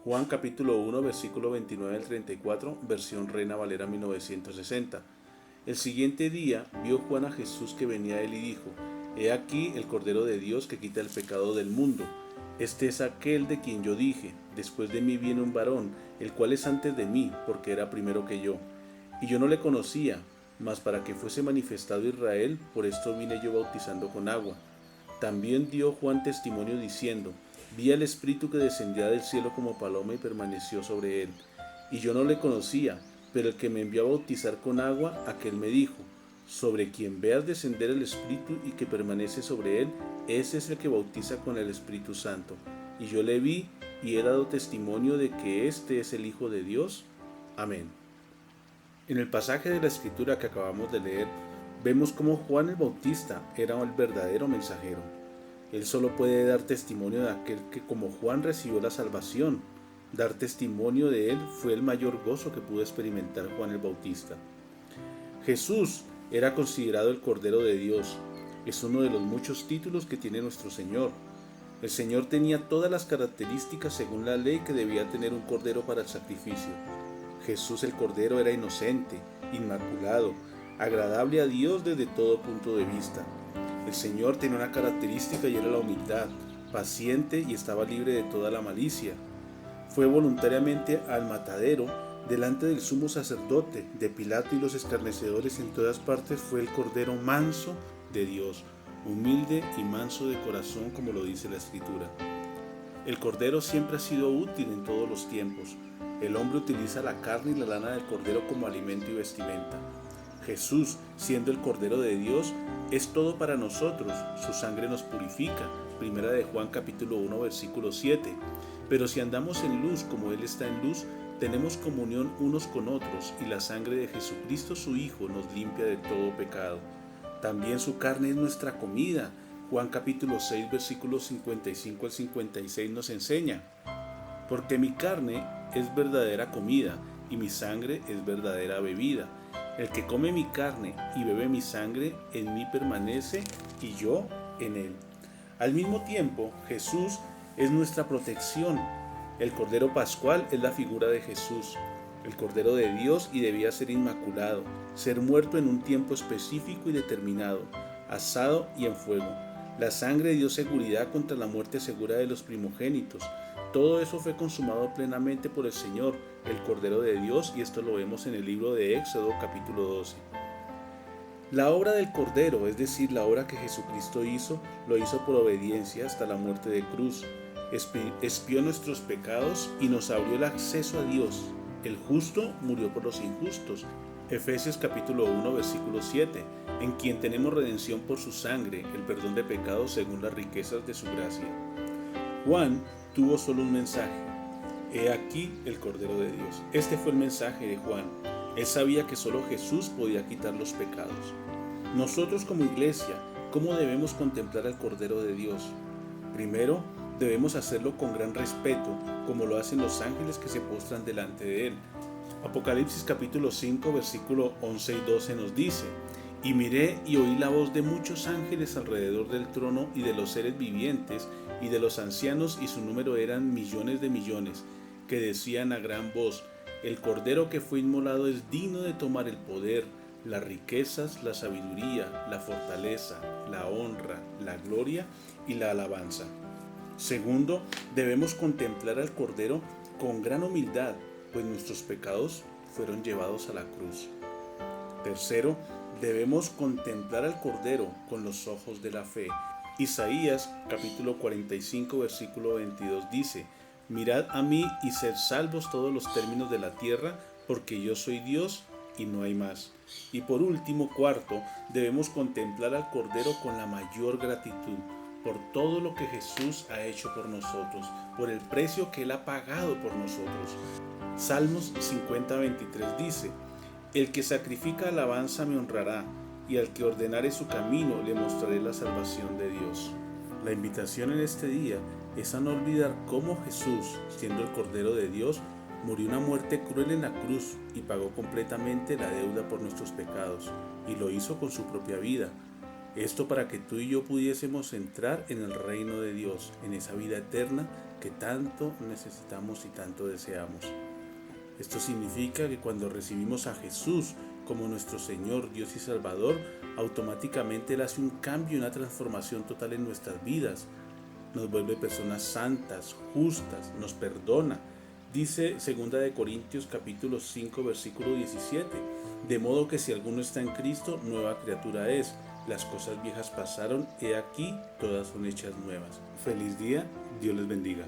Juan capítulo 1, versículo 29 al 34, versión Reina Valera 1960. El siguiente día vio Juan a Jesús que venía a él y dijo: He aquí el Cordero de Dios que quita el pecado del mundo. Este es aquel de quien yo dije: Después de mí viene un varón, el cual es antes de mí, porque era primero que yo. Y yo no le conocía, mas para que fuese manifestado Israel, por esto vine yo bautizando con agua. También dio Juan testimonio diciendo: Vi al Espíritu que descendía del cielo como paloma y permaneció sobre él. Y yo no le conocía, pero el que me envió a bautizar con agua, aquel me dijo: Sobre quien veas descender el Espíritu y que permanece sobre él, ese es el que bautiza con el Espíritu Santo. Y yo le vi y he dado testimonio de que este es el Hijo de Dios. Amén. En el pasaje de la Escritura que acabamos de leer, vemos cómo Juan el Bautista era el verdadero mensajero. Él solo puede dar testimonio de aquel que como Juan recibió la salvación. Dar testimonio de él fue el mayor gozo que pudo experimentar Juan el Bautista. Jesús era considerado el Cordero de Dios. Es uno de los muchos títulos que tiene nuestro Señor. El Señor tenía todas las características según la ley que debía tener un cordero para el sacrificio. Jesús el Cordero era inocente, inmaculado, agradable a Dios desde todo punto de vista. El Señor tenía una característica y era la humildad, paciente y estaba libre de toda la malicia. Fue voluntariamente al matadero delante del sumo sacerdote, de Pilato y los escarnecedores en todas partes. Fue el Cordero manso de Dios, humilde y manso de corazón, como lo dice la Escritura. El Cordero siempre ha sido útil en todos los tiempos. El hombre utiliza la carne y la lana del Cordero como alimento y vestimenta. Jesús, siendo el Cordero de Dios, es todo para nosotros. Su sangre nos purifica. Primera de Juan capítulo 1 versículo 7. Pero si andamos en luz como Él está en luz, tenemos comunión unos con otros, y la sangre de Jesucristo su Hijo nos limpia de todo pecado. También su carne es nuestra comida. Juan capítulo 6 versículos 55 al 56 nos enseña: Porque mi carne es verdadera comida y mi sangre es verdadera bebida. El que come mi carne y bebe mi sangre, en mí permanece y yo en él. Al mismo tiempo, Jesús es nuestra protección. El Cordero Pascual es la figura de Jesús, el Cordero de Dios, y debía ser inmaculado, ser muerto en un tiempo específico y determinado, asado y en fuego. La sangre dio seguridad contra la muerte segura de los primogénitos. Todo eso fue consumado plenamente por el Señor, el Cordero de Dios, y esto lo vemos en el libro de Éxodo capítulo 12. La obra del Cordero, es decir, la obra que Jesucristo hizo, lo hizo por obediencia hasta la muerte de cruz. Expió nuestros pecados y nos abrió el acceso a Dios. El justo murió por los injustos. Efesios capítulo 1 versículo 7, en quien tenemos redención por su sangre, el perdón de pecados según las riquezas de su gracia. Juan tuvo solo un mensaje: He aquí el Cordero de Dios. Este fue el mensaje de Juan. Él sabía que solo Jesús podía quitar los pecados. Nosotros como iglesia, ¿cómo debemos contemplar al Cordero de Dios? Primero, debemos hacerlo con gran respeto, como lo hacen los ángeles que se postran delante de él. Apocalipsis capítulo 5 versículo 11 y 12 nos dice: Y miré y oí la voz de muchos ángeles alrededor del trono y de los seres vivientes y de los ancianos, y su número eran millones de millones, que decían a gran voz: El Cordero que fue inmolado es digno de tomar el poder, las riquezas, la sabiduría, la fortaleza, la honra, la gloria y la alabanza. Segundo, debemos contemplar al Cordero con gran humildad, pues nuestros pecados fueron llevados a la cruz. Tercero, debemos contemplar al Cordero con los ojos de la fe. Isaías capítulo 45 versículo 22 dice: Mirad a mí y sed salvos todos los términos de la tierra, porque yo soy Dios y no hay más. Y por último, cuarto, debemos contemplar al Cordero con la mayor gratitud por todo lo que Jesús ha hecho por nosotros, por el precio que Él ha pagado por nosotros. Salmos 50:23 dice: El que sacrifica alabanza me honrará, y al que ordenare su camino le mostraré la salvación de Dios. La invitación en este día es a no olvidar cómo Jesús, siendo el Cordero de Dios, murió una muerte cruel en la cruz y pagó completamente la deuda por nuestros pecados, y lo hizo con su propia vida. Esto para que tú y yo pudiésemos entrar en el reino de Dios, en esa vida eterna que que tanto necesitamos y tanto deseamos. Esto significa que cuando recibimos a Jesús como nuestro Señor, Dios y Salvador, automáticamente Él hace un cambio y una transformación total en nuestras vidas. Nos vuelve personas santas, justas, nos perdona. Dice 2 Corintios capítulo 5 versículo 17, de modo que si alguno está en Cristo, nueva criatura es. Las cosas viejas pasaron, he aquí, todas son hechas nuevas. Feliz día, Dios les bendiga.